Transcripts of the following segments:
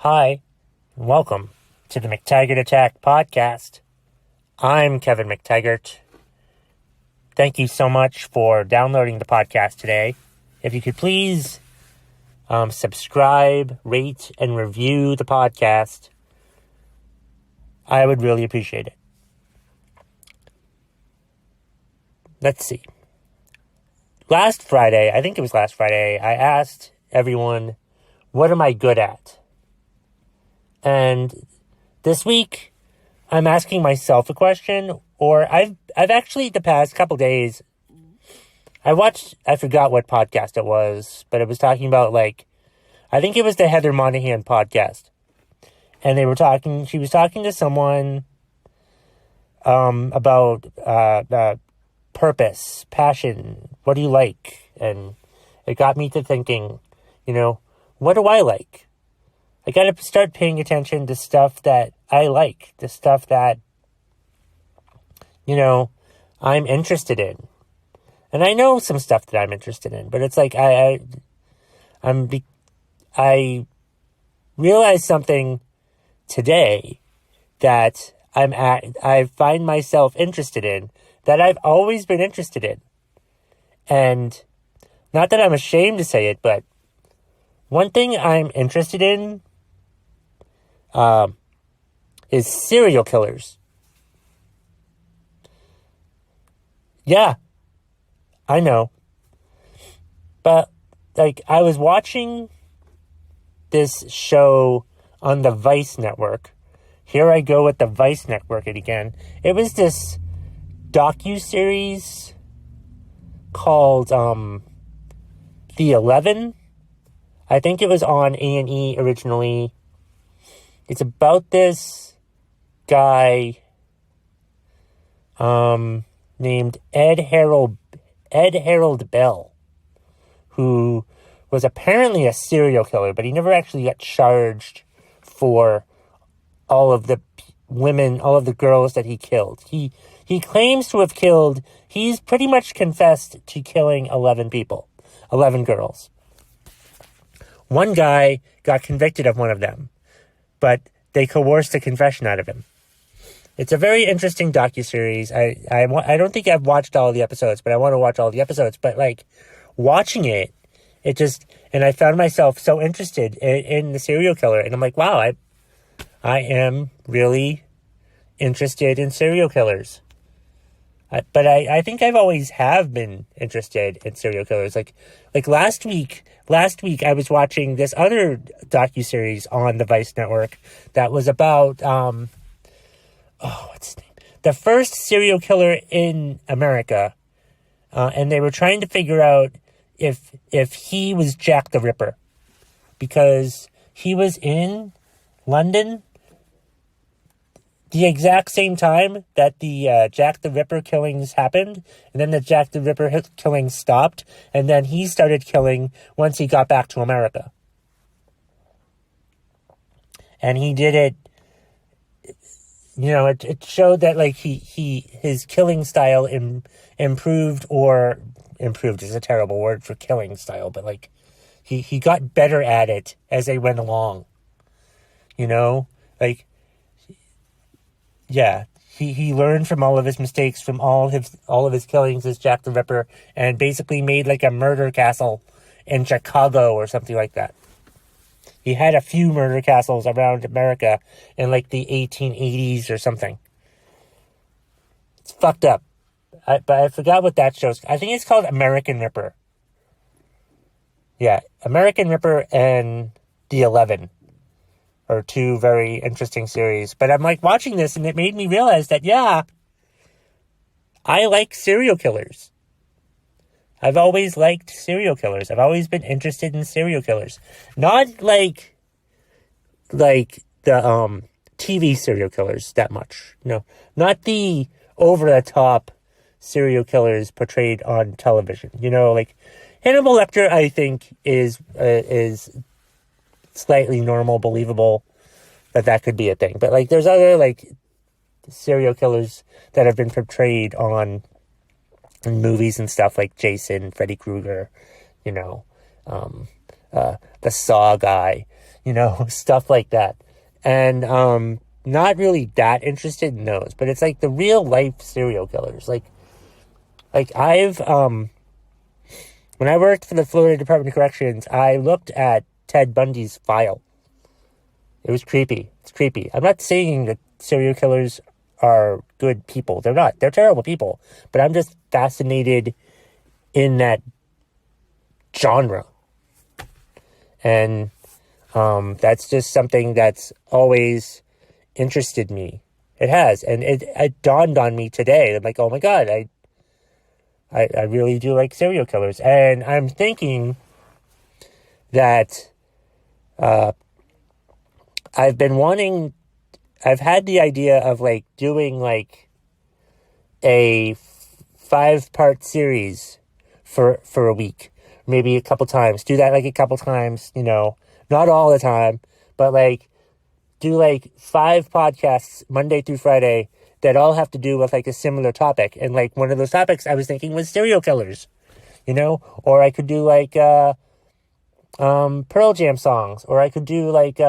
Hi, and welcome to the McTaggart Attack Podcast. I'm Kevin McTaggart. Thank you so much for downloading the podcast today. If you could please subscribe, rate, and review the podcast, I would really appreciate it. Let's see. Last Friday, I asked everyone, what am I good at? And this week, I'm asking myself a question, or I've actually, the past couple days, I forgot what podcast it was, but it was talking about, I think it was the Heather Monahan podcast. And she was talking to someone about purpose, passion, what do you like? And it got me to thinking, what do I like? I got to start paying attention to stuff that I like, the stuff that, I'm interested in. And I know some stuff that I'm interested in, but it's like I realized something today that I find myself interested in, that I've always been interested in. And not that I'm ashamed to say it, but one thing I'm interested in is serial killers. Yeah, I know. But, I was watching this show on the Vice Network. Here I go with the Vice Network again. It was this docuseries called The 11. I think it was on A&E originally. It's about this guy named Ed Harold Bell, who was apparently a serial killer, but he never actually got charged for all of the women, all of the girls that he killed. He claims to have killed, he's pretty much confessed to killing 11 girls. One guy got convicted of one of them, but they coerced a confession out of him. It's a very interesting docuseries. I don't think I've watched all the episodes, but I want to watch all the episodes. But watching it and I found myself so interested in the serial killer, and I'm like, wow, I am really interested in serial killers. But I think I've always have been interested in serial killers. Like last week I was watching this other docuseries on the Vice Network that was about what's his name? The first serial killer in America, and they were trying to figure out if he was Jack the Ripper, because he was in London the exact same time that the Jack the Ripper killings happened, and then the Jack the Ripper killings stopped, and then he started killing once he got back to America. And he did it, it showed that his killing style improved is a terrible word for killing style, but he got better at it as they went along. Yeah, he learned from all of his mistakes, from all of his killings as Jack the Ripper, and basically made a murder castle in Chicago or something like that. He had a few murder castles around America in the 1880s or something. It's fucked up. But I forgot what that show's. I think it's called American Ripper. Yeah, American Ripper and The 11 are two very interesting series. But I'm watching this, and it made me realize that, yeah, I like serial killers. I've always liked serial killers. I've always been interested in serial killers. Not like the TV serial killers that much. No, not the over-the-top serial killers portrayed on television. Hannibal Lecter, I think, is slightly normal, believable that could be a thing. But there's other serial killers that have been portrayed on in movies and stuff, like Jason, Freddy Krueger, the Saw guy, stuff like that. And not really that interested in those, but it's like the real life serial killers. Like I've when I worked for the Florida Department of Corrections, I looked at Ted Bundy's file. It was creepy. It's creepy. I'm not saying that serial killers are good people. They're not. They're terrible people. But I'm just fascinated in that genre. And that's just something that's always interested me. It has. And it dawned on me today. I'm like, oh my God, I really do like serial killers. And I'm thinking that I've had the idea of like doing like a 5-part series for a week, maybe a couple times. Do that like a couple times, not all the time, but like do like 5 podcasts Monday through Friday that all have to do with like a similar topic. And like one of those topics I was thinking was serial killers, or I could do like Pearl Jam songs, or I could do like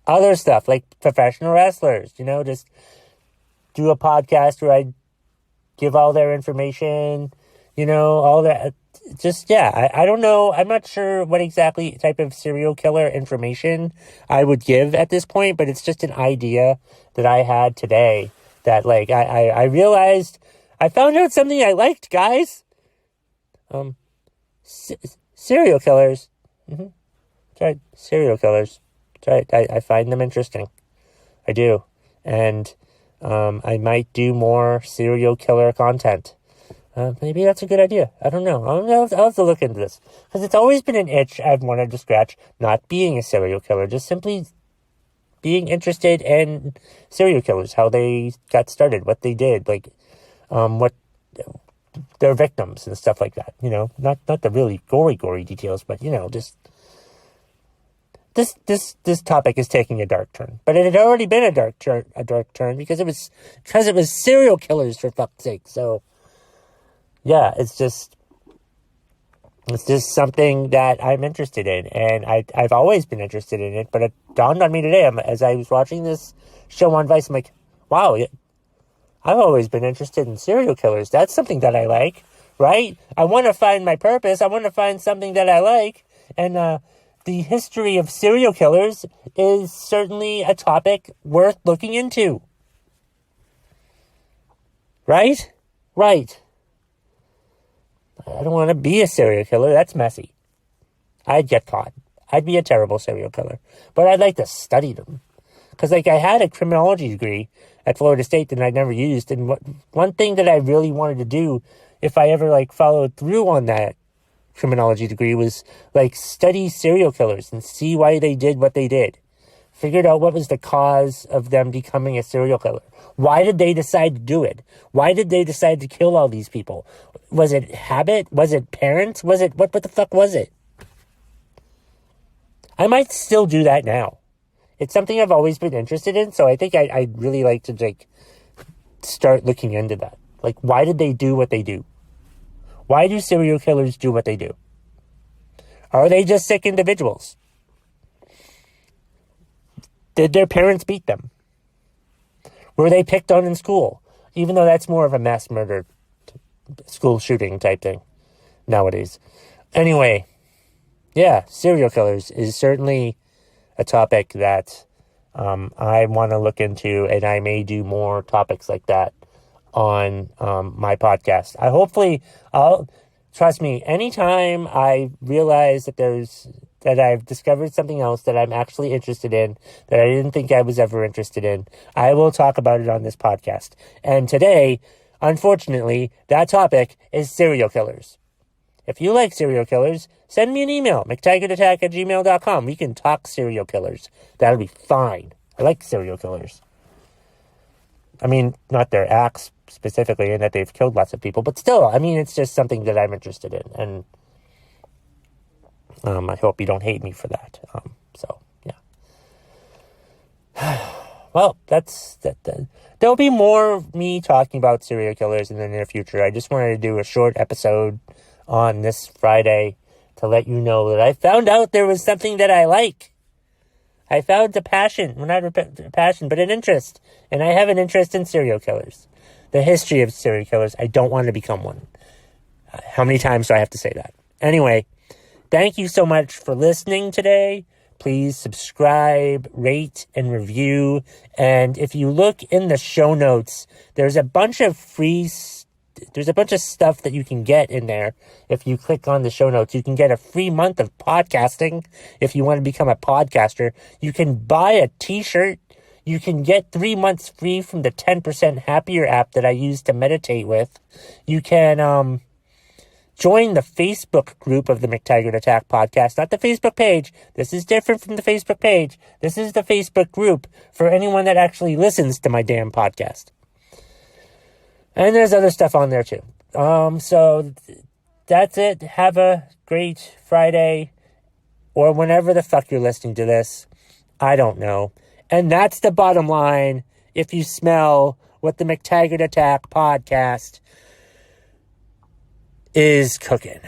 other stuff like professional wrestlers, just do a podcast where I give all their information, all that. Just, yeah, I don't know. I'm not sure what exactly type of serial killer information I would give at this point, but it's just an idea that I had today that, like, I realized I found out something I liked, guys. Serial killers. Mm-hmm. That's right, serial killers. That's right, I find them interesting. I do. And I might do more serial killer content. Maybe that's a good idea. I don't know. I'll have to look into this. Because it's always been an itch I've wanted to scratch, not being a serial killer, just simply being interested in serial killers, how they got started, what they did, like, what their victims and stuff like that, not the really gory details, but, just this topic is taking a dark turn. But it had already been a dark turn because it was serial killers, for fuck's sake. So, yeah, it's just something that I'm interested in, and I've always been interested in it, but it dawned on me today, as I was watching this show on Vice, I'm like, wow, I've always been interested in serial killers. That's something that I like, right? I want to find my purpose. I want to find something that I like, and the history of serial killers is certainly a topic worth looking into. Right? Right. I don't want to be a serial killer. That's messy. I'd get caught. I'd be a terrible serial killer. But I'd like to study them. Because, like, I had a criminology degree at Florida State that I never used. And one thing that I really wanted to do, if I ever, like, followed through on that criminology degree, was, like, study serial killers and see why they did what they did. Figured out what was the cause of them becoming a serial killer. Why did they decide to do it? Why did they decide to kill all these people? Was it habit? Was it parents? Was it, what the fuck was it? I might still do that now. It's something I've always been interested in, so I think I'd really like to, like, start looking into that. Like, why did they do what they do? Why do serial killers do what they do? Are they just sick individuals? Did their parents beat them? Were they picked on in school? Even though that's more of a mass murder, school shooting type thing nowadays. Anyway, yeah, serial killers is certainly a topic that I want to look into, and I may do more topics like that on my podcast. Trust me, anytime I realize that I've discovered something else that I'm actually interested in, that I didn't think I was ever interested in, I will talk about it on this podcast. And today, unfortunately, that topic is serial killers. If you like serial killers, send me an email, McTaggartAttack@gmail.com. We can talk serial killers. That'll be fine. I like serial killers. I mean, not their acts specifically, and that they've killed lots of people, but still, I mean, it's just something that I'm interested in, and I hope you don't hate me for that. So, yeah. Well, that's that. There'll be more of me talking about serial killers in the near future. I just wanted to do a short episode on this Friday to let you know that I found out there was something that I like. I found a passion, well, not a passion, but an interest. And I have an interest in serial killers. The history of serial killers. I don't want to become one. How many times do I have to say that? Anyway, thank you so much for listening today. Please subscribe, rate, and review. And if you look in the show notes, there's a bunch of stuff that you can get in there. If you click on the show notes, you can get a free month of podcasting. If you want to become a podcaster, you can buy a t-shirt. You can get 3 months free from the 10% Happier app that I use to meditate with. You can, join the Facebook group of the McTaggart Attack Podcast, not the Facebook page. This is different from the Facebook page. This is the Facebook group for anyone that actually listens to my damn podcast. And there's other stuff on there too. So that's it. Have a great Friday or whenever the fuck you're listening to this. I don't know. And that's the bottom line. If you smell what the McTaggart Attack Podcast is cooking.